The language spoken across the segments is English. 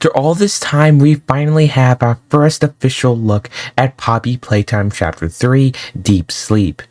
After all this time, we finally have our first official look at Poppy Playtime Chapter 3, Deep Sleep.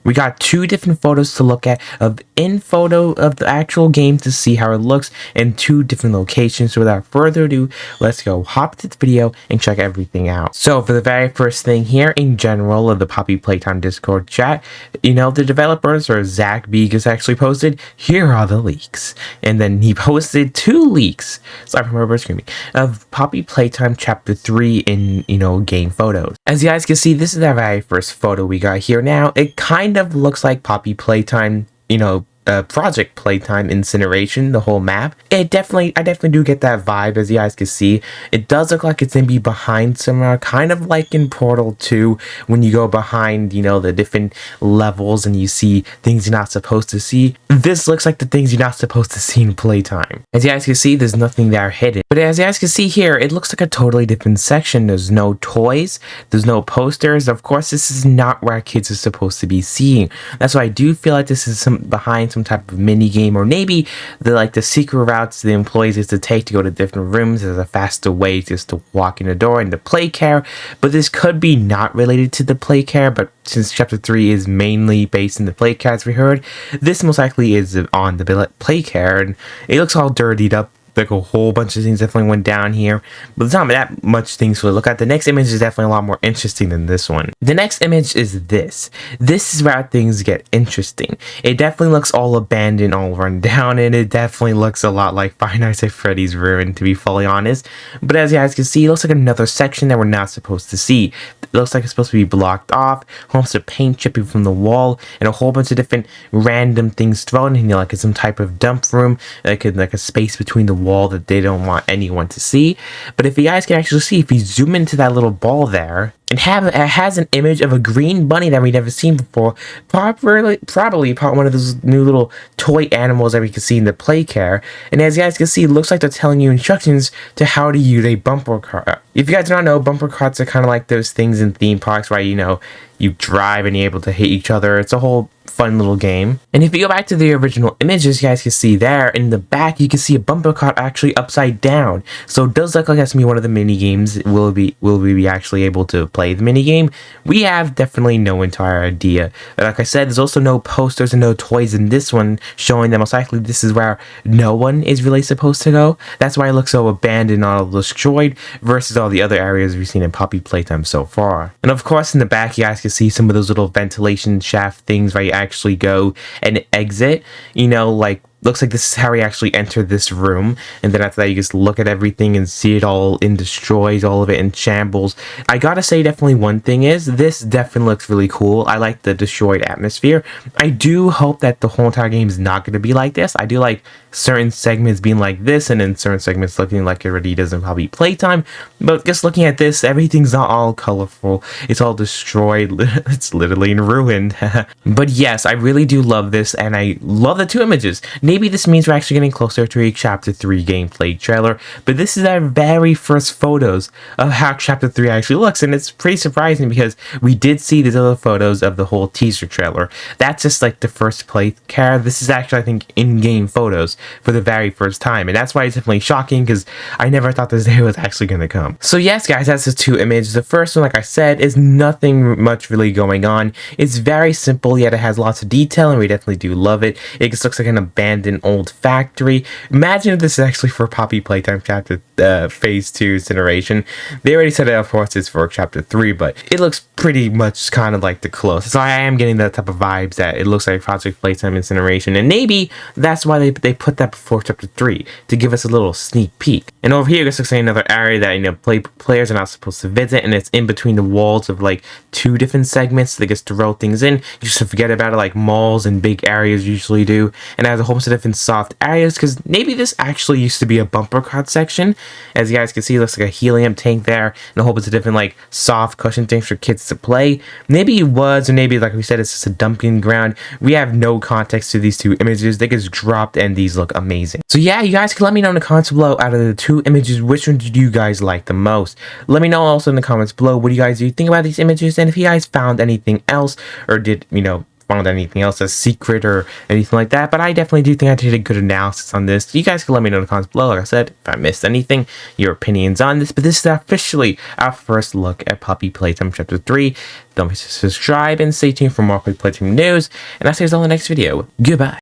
We got two different photos to look at of in photo of the actual game to see how it looks in two different locations. So without further ado, let's go hop to the video and check everything out. So for the very first thing here in general of the Poppy Playtime Discord chat, the developers or Zach Vegas actually posted, here are the leaks. And then he posted two leaks, sorry for my bird screaming, of Poppy Playtime Chapter 3 in, game photos. As you guys can see, this is our very first photo we got here now. It kind of looks like Poppy Playtime, Project Playtime Incineration, the whole map. I definitely do get that vibe, as you guys can see. It does look like it's gonna be behind somewhere, kind of like in Portal 2, when you go behind, the different levels and you see things you're not supposed to see. This looks like the things you're not supposed to see in Playtime. As you guys can see, there's nothing there hidden. But as you guys can see here, it looks like a totally different section. There's no toys, there's no posters. Of course, this is not where kids are supposed to be seeing. That's why I do feel like this is behind some type of mini game, or maybe the secret routes the employees is to take to go to different rooms as a faster way just to walk in the door and the play care. But this could be not related to the play care, but since chapter 3 is mainly based in the play care, as we heard, this most likely is on the play care, and it looks all dirtied up. Like a whole bunch of things definitely went down here, but there's not that much things to look at. The next image is definitely a lot more interesting than this one. The next image is this. This is where things get interesting. It definitely looks all abandoned, all run down, and it definitely looks a lot like Five Nights at Freddy's ruin, to be fully honest. But as you guys can see, it looks like another section that we're not supposed to see. It looks like it's supposed to be blocked off, almost a paint chipping from the wall, and a whole bunch of different random things thrown in here, like some type of dump room, like a space between the wall that they don't want anyone to see. But if you guys can actually see, if you zoom into that little ball there, it has an image of a green bunny that we've never seen before, probably one of those new little toy animals that we can see in the play care. And as you guys can see, it looks like they're telling you instructions to how to use a bumper car. If you guys do not know, bumper carts are kind of like those things in theme parks where you drive and you're able to hit each other. It's a whole fun little game. And if you go back to the original images, you guys can see there in the back, you can see a bumper cart actually upside down. So it does look like that's gonna be one of the mini games. Will we be actually able to play the mini game? We have definitely no entire idea. But like I said, there's also no posters and no toys in this one, showing that most likely this is where no one is really supposed to go. That's why it looks so abandoned, all destroyed, versus all the other areas we've seen in Poppy Playtime so far. And of course, in the back, you guys can see some of those little ventilation shaft things where you actually go and exit, looks like this is how we actually entered this room, and then after that you just look at everything and see it all in destroys, all of it in shambles. I gotta say, definitely one thing is, this definitely looks really cool. I like the destroyed atmosphere. I do hope that the whole entire game is not going to be like this. I do like certain segments being like this, and then certain segments looking like it already does in Poppy Playtime, but just looking at this, everything's not all colorful. It's all destroyed. It's literally in ruin. But yes, I really do love this, and I love the two images. Maybe this means we're actually getting closer to a Chapter 3 gameplay trailer, but this is our very first photos of how Chapter 3 actually looks, and it's pretty surprising because we did see these other photos of the whole teaser trailer. That's just like the first play care. This is actually, I think, in-game photos for the very first time, and that's why it's definitely shocking, because I never thought this day was actually going to come. So yes, guys, that's the two images. The first one, like I said, is nothing much really going on. It's very simple, yet it has lots of detail, and we definitely do love it. It just looks like an abandoned old factory. Imagine if this is actually for Poppy Playtime Chapter Phase 2 Incineration. They already said it, of course, it's for Chapter 3, but it looks pretty much kind of like the closest. So I am getting that type of vibes that it looks like Project Playtime Incineration, and maybe that's why they put that before Chapter 3, to give us a little sneak peek. And over here, this looks like another area that, players are not supposed to visit, and it's in between the walls of, two different segments, so they just throw things in. You just forget about it, like malls and big areas usually do, and it has a whole bunch of different soft areas, because maybe this actually used to be a bumper cart section. As you guys can see, it looks like a helium tank there, and a whole bunch of different, soft cushion things for kids to play. Maybe it was, or maybe, like we said, it's just a dumping ground. We have no context to these two images. They just dropped, and these look amazing. So yeah, you guys can let me know in the comments below, out of the two images, which one did you guys like the most? Let me know also in the comments below, what do you guys think about these images, and if you guys found anything else, or did, found anything else as secret or anything like that, but I definitely do think I did a good analysis on this. You guys can let me know in the comments below, like I said, if I missed anything, your opinions on this, but this is officially our first look at Poppy Playtime Chapter 3. Don't forget to subscribe and stay tuned for more Poppy Playtime news, and I'll see you all in the next video. Goodbye.